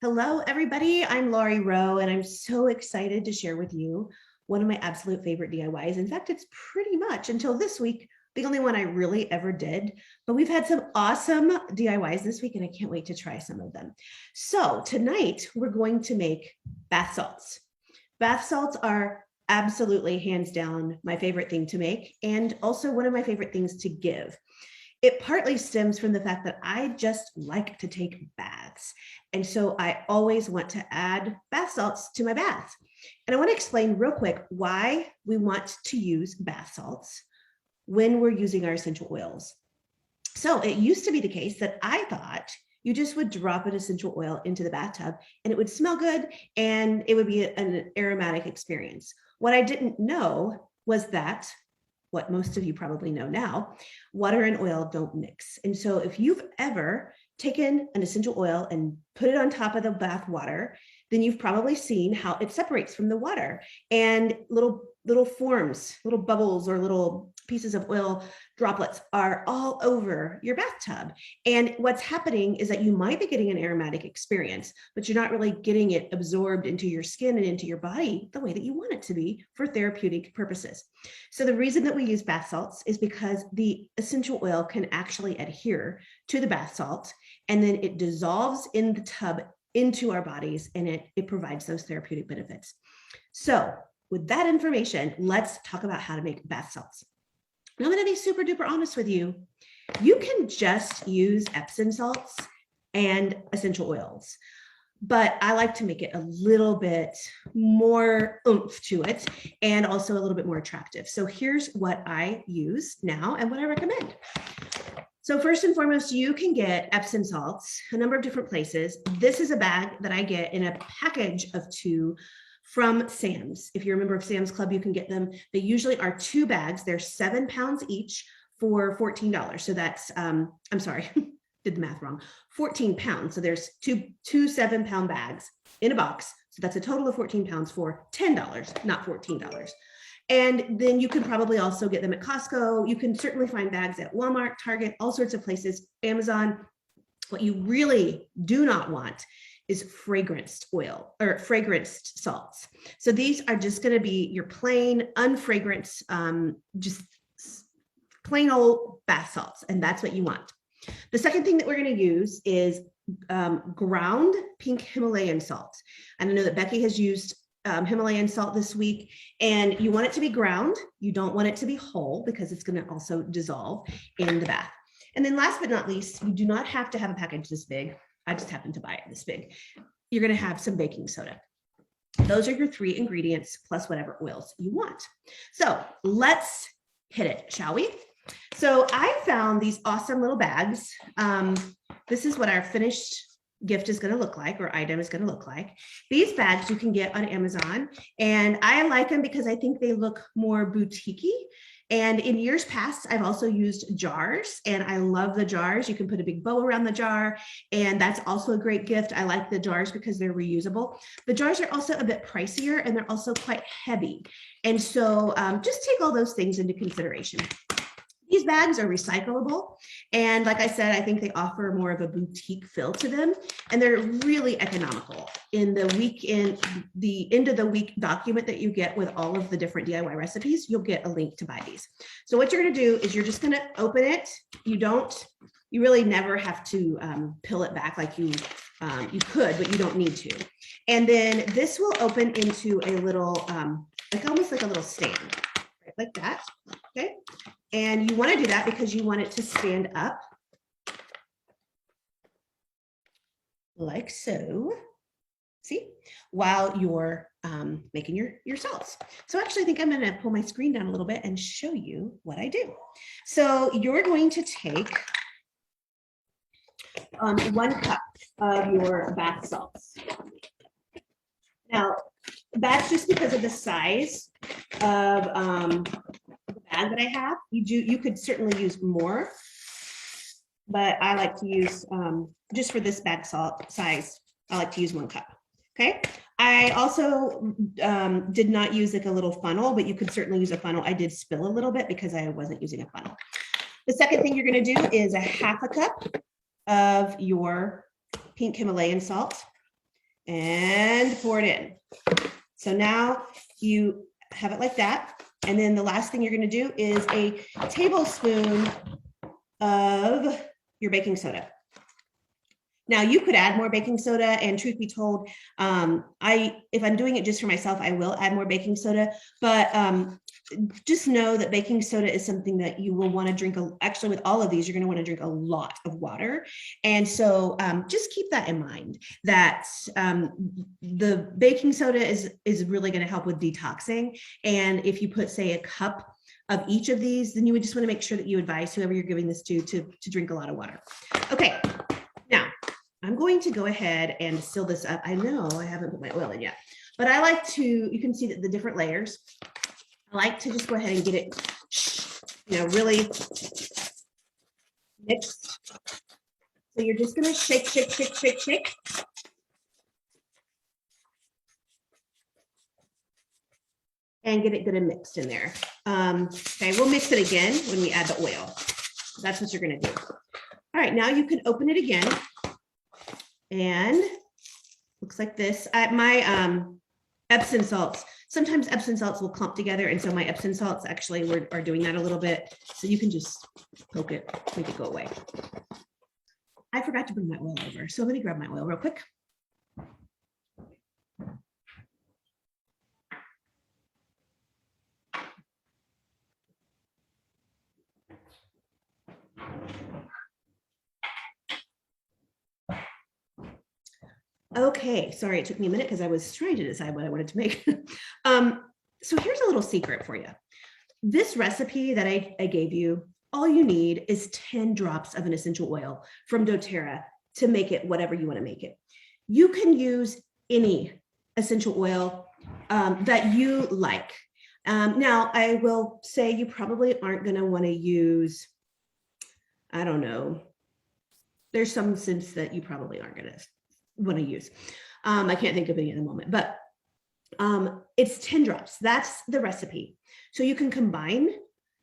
Hello, everybody. I'm Laurie Rowe, and I'm so excited to share with you one of my absolute favorite DIYs. In fact, it's pretty much until this week, the only one I really ever did, but we've had some awesome DIYs this week, and I can't wait to try some of them. So tonight, we're going to make bath salts. Bath salts are absolutely hands down my favorite thing to make, and also one of my favorite things to give. It partly stems from the fact that I just like to take baths. And so I always want to add bath salts to my bath. And I want to explain real quick why we want to use bath salts when we're using our essential oils. So it used to be the case that I thought you just would drop an essential oil into the bathtub and it would smell good and it would be an aromatic experience. What I didn't know was that what most of you probably know now, water and oil don't mix. And so if you've ever taken an essential oil and put it on top of the bath water, then you've probably seen how it separates from the water and little forms, little bubbles or little pieces of oil droplets are all over your bathtub. And what's happening is that you might be getting an aromatic experience, but you're not really getting it absorbed into your skin and into your body the way that you want it to be for therapeutic purposes. So the reason that we use bath salts is because the essential oil can actually adhere to the bath salt, and then it dissolves in the tub into our bodies, and it provides those therapeutic benefits. So with that information, let's talk about how to make bath salts. Now, I'm going to be super duper honest with you. You can just use Epsom salts and essential oils, but I like to make it a little bit more oomph to it and also a little bit more attractive. So here's what I use now and what I recommend. So first and foremost, you can get Epsom salts a number of different places. This is a bag that I get in a package of 2 from Sam's. If you're a member of Sam's Club, you can get them. They usually are 2 bags. They're 7 pounds each for $14. So that's, I'm sorry, did the math wrong, 14 pounds. So there's two 7-pound bags in a box. So that's a total of 14 pounds for $10, not $14. And then you can probably also get them at Costco. You can certainly find bags at Walmart, Target, all sorts of places, Amazon. What you really do not want is fragranced oil or fragranced salts. So these are just going to be your plain, unfragranced, just plain old bath salts. And that's what you want. The second thing that we're going to use is ground pink Himalayan salt. And I know that Becky has used Himalayan salt this week, and you want it to be ground. You don't want it to be whole because it's going to also dissolve in the bath. And then last but not least, you do not have to have a package this big. I just happened to buy it this big. You're going to have some baking soda. Those are your 3 ingredients plus whatever oils you want. So let's hit it, shall we? So I found these awesome little bags. This is what our finished gift is going to look like, or item is going to look like. These bags you can get on Amazon, and I like them because I think they look more boutique-y. And in years past, I've also used jars, and I love the jars. You can put a big bow around the jar, and that's also a great gift. I like the jars because they're reusable. The jars are also a bit pricier, and they're also quite heavy. And so just take all those things into consideration. These bags are recyclable. And like I said, I think they offer more of a boutique feel to them. And they're really economical. In the end of the week document that you get with all of the different DIY recipes, you'll get a link to buy these. So what you're going to do is you're just going to open it. You really never have to peel it back like you could, but you don't need to. And then this will open into a little, almost like a little stand, right? Like that. Okay. And you want to do that because you want it to stand up like so, see, while you're making your salts. So actually, I think I'm going to pull my screen down a little bit and show you what I do. So you're going to take 1 cup of your bath salts. Now, that's just because of the size of the bag that I have. You could certainly use more, but I like to use, just for this bag salt size, I like to use 1 cup. Okay. I also did not use like a little funnel, but you could certainly use a funnel. I did spill a little bit because I wasn't using a funnel. The second thing you're going to do is a 1/2 cup of your pink Himalayan salt. and pour it in. So now you have it like that. And then the last thing you're going to do is a tablespoon of your baking soda. Now you could add more baking soda, and truth be told, if I'm doing it just for myself, I will add more baking soda, but just know that baking soda is something that you will want to drink. Actually, with all of these, you're going to want to drink a lot of water. And so just keep that in mind, that the baking soda is really going to help with detoxing. And if you put, say, a cup of each of these, then you would just want to make sure that you advise whoever you're giving this to drink a lot of water. Okay, now I'm going to go ahead and seal this up. I know I haven't put my oil in yet, but I like to, you can see that the different layers. I like to just go ahead and get it, really mixed. So you're just going to shake, shake, shake, shake, shake. And get it good and mixed in there. Okay, we'll mix it again when we add the oil. That's what you're going to do. All right, now you can open it again. And looks like this. My Epsom salts, sometimes Epsom salts will clump together, and so my Epsom salts actually are doing that a little bit. So you can just poke it, make it go away. I forgot to bring my oil over, so let me grab my oil real quick. Okay, sorry, it took me a minute because I was trying to decide what I wanted to make. So here's a little secret for you. This recipe that I gave you, all you need is 10 drops of an essential oil from doTERRA to make it whatever you want to make it. You can use any essential oil that you like. Now, I will say you probably aren't going to want to use, I don't know, there's some scents that you probably aren't going to want to use. I can't think of any at the moment, but it's 10 drops. That's the recipe. So you can combine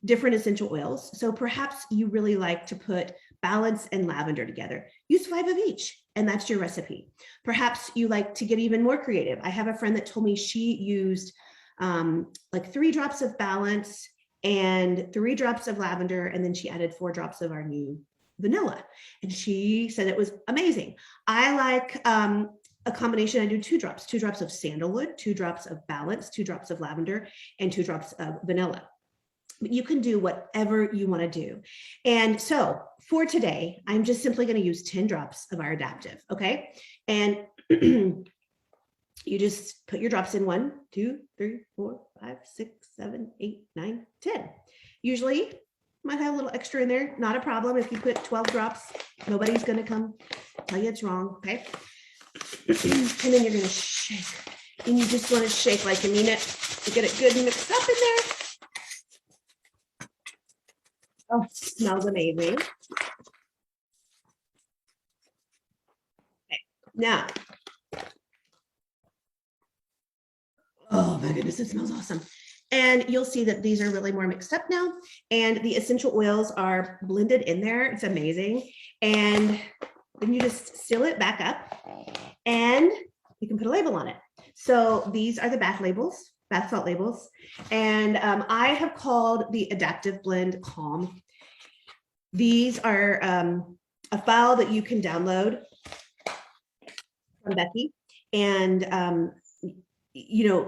different essential oils. So perhaps you really like to put balance and lavender together. Use 5 of each, and that's your recipe. Perhaps you like to get even more creative. I have a friend that told me she used like 3 drops of balance and 3 drops of lavender, and then she added 4 drops of our new vanilla, and she said it was amazing. I like a combination. I do 2 drops of sandalwood, 2 drops of balance, 2 drops of lavender, and 2 drops of vanilla. But you can do whatever you want to do. And so for today, I'm just simply going to use 10 drops of our adaptive. Okay, and you just put your drops in 1, 2, 3, 4, 5, 6, 7, 8, 9, 10. Usually might have a little extra in there, not a problem. If you put 12 drops, nobody's going to come tell you it's wrong. Okay, and then you're going to shake, and you just want to shake like you mean it to get it good and mixed up in there. Oh, it smells amazing. Okay, now, oh my goodness, it smells awesome. And you'll see that these are really more mixed up now, and the essential oils are blended in there. It's amazing. And then you just seal it back up, and you can put a label on it. So these are the bath salt labels. And I have called the adaptive blend Calm. These are a file that you can download from Becky. And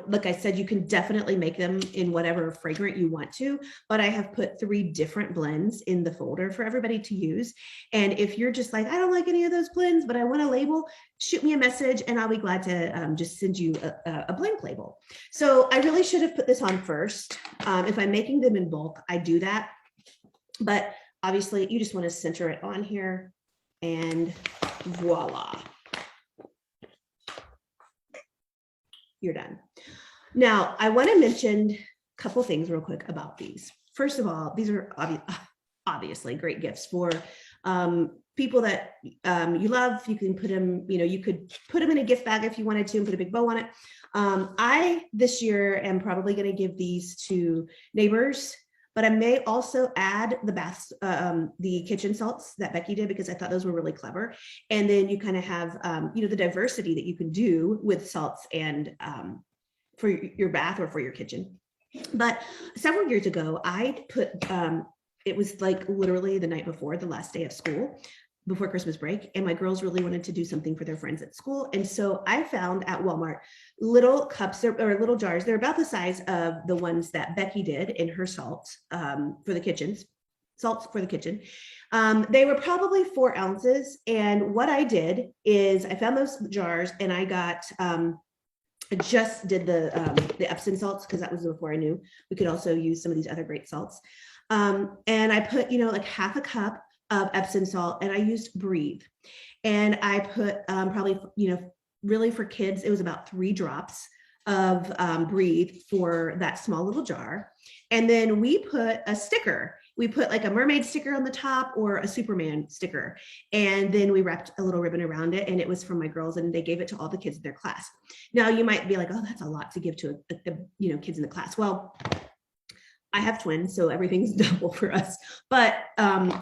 like I said, you can definitely make them in whatever fragrant you want to, but I have put 3 different blends in the folder for everybody to use. And if you're just like, I don't like any of those blends, but I want a label, shoot me a message and I'll be glad to just send you a blank label. So I really should have put this on first. If I'm making them in bulk, I do that. But obviously you just want to center it on here, and voila. You're done. Now, I want to mention a couple things real quick about these. First of all, these are obviously great gifts for people that you love. You can put them, you could put them in a gift bag if you wanted to and put a big bow on it. I, this year, am probably going to give these to neighbors, but I may also add the kitchen salts that Becky did, because I thought those were really clever. And then you kind of have, the diversity that you can do with salts and for your bath or for your kitchen. But several years ago, I put, it was like literally the night before the last day of school, before Christmas break, and my girls really wanted to do something for their friends at school. And so I found at Walmart little cups or little jars. They're about the size of the ones that Becky did in her salts for the kitchens. Salts for the kitchen. They were probably 4 ounces. And what I did is I found those jars, and I got, I just did the Epsom salts, because that was before I knew we could also use some of these other great salts. And I put, like half a cup of Epsom salt, and I used Breathe. And I put probably, really for kids, it was about 3 drops of Breathe for that small little jar. And then we put a sticker. We put like a mermaid sticker on the top or a Superman sticker. And then we wrapped a little ribbon around it, and it was from my girls, and they gave it to all the kids in their class. Now you might be like, oh, that's a lot to give to kids in the class. Well, I have twins, so everything's double for us, but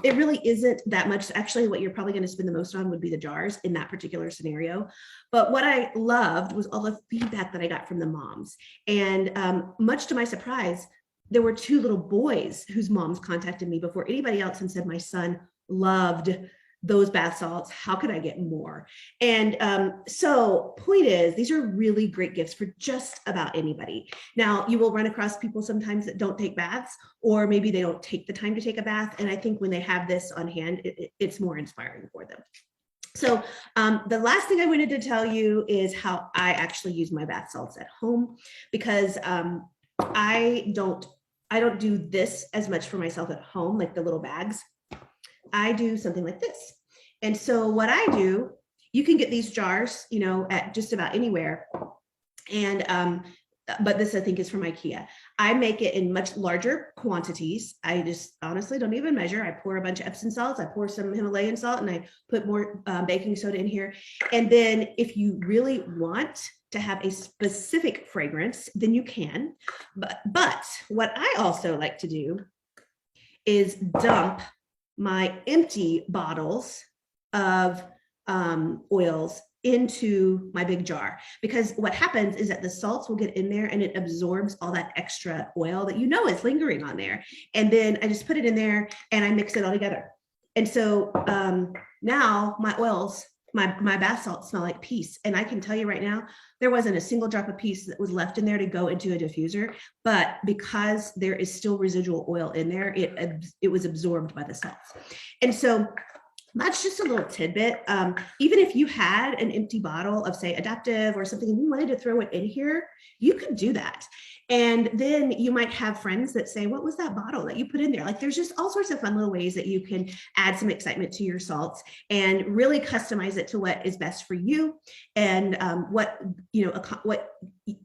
it really isn't that much. Actually, what you're probably going to spend the most on would be the jars in that particular scenario. But what I loved was all the feedback that I got from the moms. And much to my surprise, there were 2 little boys whose moms contacted me before anybody else and said, my son loved those bath salts. How could I get more? And so point is, these are really great gifts for just about anybody. Now, you will run across people sometimes that don't take baths, or maybe they don't take the time to take a bath. And I think when they have this on hand, it's more inspiring for them. So the last thing I wanted to tell you is how I actually use my bath salts at home, because I don't do this as much for myself at home, like the little bags. I do something like this. And so what I do, you can get these jars, at just about anywhere. And, but this I think is from IKEA. I make it in much larger quantities. I just honestly don't even measure. I pour a bunch of Epsom salts, I pour some Himalayan salt, and I put more baking soda in here. And then if you really want to have a specific fragrance, then you can. But what I also like to do is dump my empty bottles of oils into my big jar, because what happens is that the salts will get in there and it absorbs all that extra oil that is lingering on there. And then I just put it in there and I mix it all together. And so now my oils, my bath salts smell like peace. And I can tell you right now, there wasn't a single drop of peace that was left in there to go into a diffuser, but because there is still residual oil in there, it was absorbed by the salts. And so that's just a little tidbit. Even if you had an empty bottle of, say, Adaptive or something, and you wanted to throw it in here, you could do that. And then you might have friends that say, what was that bottle that you put in there? Like, there's just all sorts of fun little ways that you can add some excitement to your salts and really customize it to what is best for you and what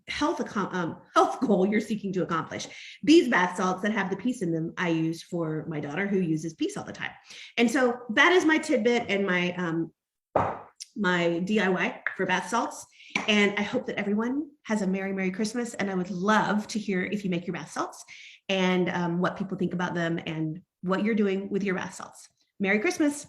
health goal you're seeking to accomplish. These bath salts that have the peace in them, I use for my daughter who uses peace all the time. And so that is my tidbit and my DIY for bath salts. And I hope that everyone has a Merry, Merry Christmas. And I would love to hear if you make your bath salts and what people think about them and what you're doing with your bath salts. Merry Christmas.